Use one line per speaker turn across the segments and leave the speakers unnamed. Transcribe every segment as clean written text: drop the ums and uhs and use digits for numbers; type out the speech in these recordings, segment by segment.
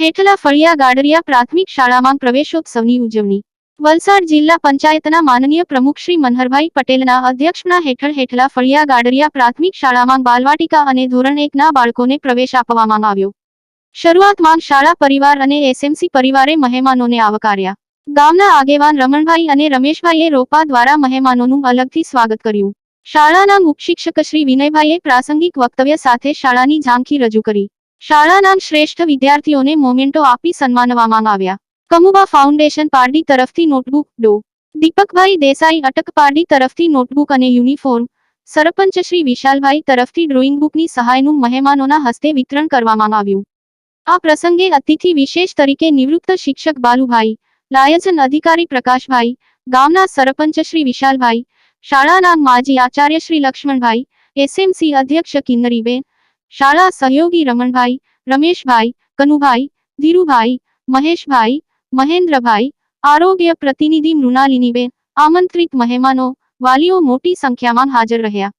હેઠલા ફળિયા ગાડરિયા પ્રાથમિક શાળામાં પ્રવેશોત્સવની ઉજવણી। વલસાડ જિલ્લા પંચાયતના માનનીય પ્રમુખ શ્રી મનહરભાઈ પટેલના અધ્યક્ષના હેઠળ હેઠલા ફળિયા ગાડરિયા પ્રાથમિક શાળામાં બાલવાટિકા અને ધોરણ 1ના બાળકોને પ્રવેશ આપવામાં આવ્યો। શરૂઆતમાં શાળા પરિવાર અને એસએમસી પરિવારે મહેમાનોને આવકાર્યા। ગામના આગેવાન રમણભાઈ અને રમેશભાઈએ રોપા દ્વારા મહેમાનોનું અલગથી સ્વાગત કર્યું। શાળાના ઉપશિક્ષક શ્રી વિનયભાઈએ પ્રાસંગિક વક્તવ્ય સાથે શાળાની ઝાંખી રજૂ કરી। શાળાના શ્રેષ્ઠ વિદ્યાર્થીઓને મોમેન્ટો આપી સન્માનવામાં આવ્યા। કમુબા ફાઉન્ડેશન પારડી તરફથી નોટબુક, ડો. દીપકભાઈ દેસાઈ અટક પારડી તરફથી નોટબુક અને યુનિફોર્મ, સરપંચ શ્રી વિશાલભાઈ તરફથી ડ્રોઈંગ બુકની સહાયનું મહેમાનોના હસ્તે વિતરણ કરવામાં આવ્યું। આ પ્રસંગે અતિથિ વિશેષ તરીકે નિવૃત્ત શિક્ષક બાલુભાઈ, લાયઝન અધિકારી પ્રકાશભાઈ, ગામના સરપંચ શ્રી વિશાલભાઈ, શાળાના માજી આચાર્ય શ્રી લક્ષ્મણભાઈ, એસએમસી અધ્યક્ષ કિન્નરીબેન, શાળા સહયોગી રમણભાઈ, રમેશભાઈ, કનુભાઈ, ધીરુભાઈ, મહેશભાઈ, મહેન્દ્રભાઈ, આરોગ્ય પ્રતિનિધિ મૃણાલિનીબેન, આમંત્રિત મહેમાનો, વાલીઓ મોટી સંખ્યામાં હાજર રહ્યા।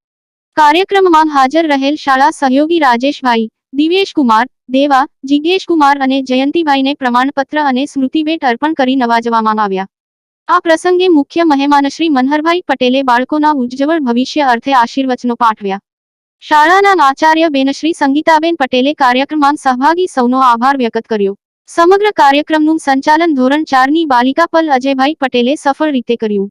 કાર્યક્રમમાં હાજર રહેલ શાળા સહયોગી રાજેશભાઈ, દિવેશકુમાર, દેવા, જિજ્ઞેશકુમાર અને જયંતિભાઈને પ્રમાણપત્ર અને સ્મૃતિભેટ અર્પણ કરી નવાજવામાં આવ્યા। આ પ્રસંગે મુખ્ય મહેમાન શ્રી મનહરભાઈ પટેલે બાળકોના ઉજ્જવળ ભવિષ્ય અર્થે આશીર્વચનો પાઠવ્યા। શાળાના આચાર્ય બેન શ્રી સંગીતાબેન પટેલે કાર્યક્રમમાં સહભાગી સૌનો આભાર વ્યક્ત કર્યો। સમગ્ર કાર્યક્રમનું સંચાલન ધોરણ 4ની બાલિકા પલ અજયભાઈ પટેલે સફળ રીતે કર્યું।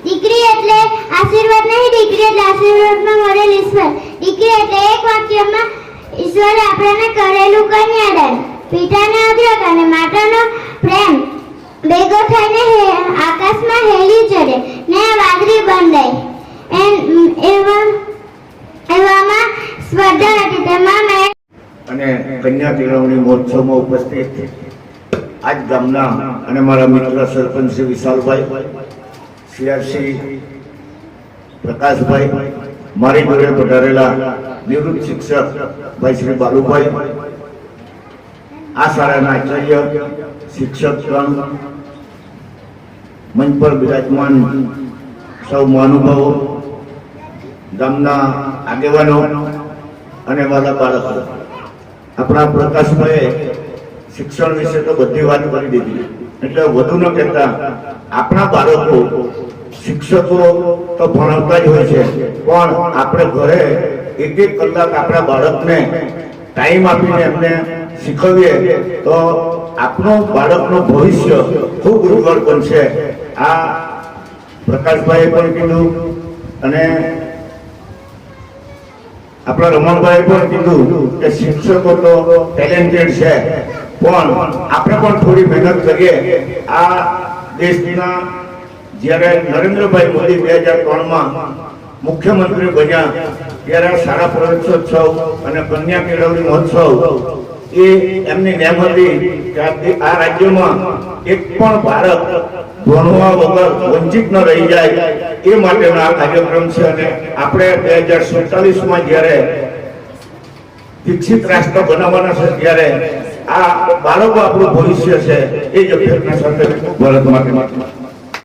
દીકરી એટલે આશીર્વાદ નહીં, દીકરી એટલે આશીર્વાદમાં મળેલ ઈશ્વર। દીકરી એટલે એક વાક્યમાં ઈશ્વરે આપણને કરેલું કન્યાદાન, પિતાનો અધ્યક અને માતાનો પ્રેમ ભેગો થઈને આકાશમાં હેલી ચડે ને વાદળી બંધાય એવામાં સ્પર્ધા હતી। તેમાં
અને કન્યા કેળવણી મહોત્સવમાં ઉપસ્થિત આજ ગામના અને મારા મિત્ર સરપંચ શ્રી વિશાલભાઈ, સીઆરસી પ્રકાશભાઈ, મારી જોડે પધારેલા નિવૃત્ત શિક્ષક ભાઈ શ્રી બાલુભાઈ, આ શાળાના આચાર્ય, શિક્ષકગણ, મંચ પર બિરાજમાન સૌ મહાનુભાવો, ગામના આગેવાનો અને વાલા બાળકો, આપણા પ્રકાશભાઈએ શિક્ષણ વિશે તો બધી વાત કરી દીધી, એટલે વધુ ન કહેતા આપણા બાળકો શિક્ષકો તો ભણાવતા જ હોય છે, પણ આપણે ઘરે એક એક કલાક આપણા બાળકને ટાઈમ આપીને એમને શીખવીએ તો આપણું બાળકનું ભવિષ્ય ખૂબ ઉજ્જવળ બનશે। આ પ્રકાશભાઈએ પણ કીધું અને આપણા રમણભાઈ પણ કીધું કે શિક્ષકો તો ટેલેન્ટેડ છે, પણ આપણે પણ થોડી મહેનત કરીએ। આ દેશના જ્યારે નરેન્દ્રભાઈ મોદી 2003માં મુખ્યમંત્રી બન્યા ત્યારે શાળા પ્રવેશોત્સવ અને કન્યા કેળવણી મહોત્સવ એ એમની નેમ હતી કે આ રાજ્યમાં એક પણ બાળક ભણવા વગર વંચિત ન રહી જાય એ માટેનો આ કાર્યક્રમ છે. અને આપણે 2047માં જ્યારે વિકસિત રાષ્ટ્ર બનાવવાના છે ત્યારે આ બાળકો આપણું ભવિષ્ય છે એ જ અભ્યર્થના સાથે ભારત માટે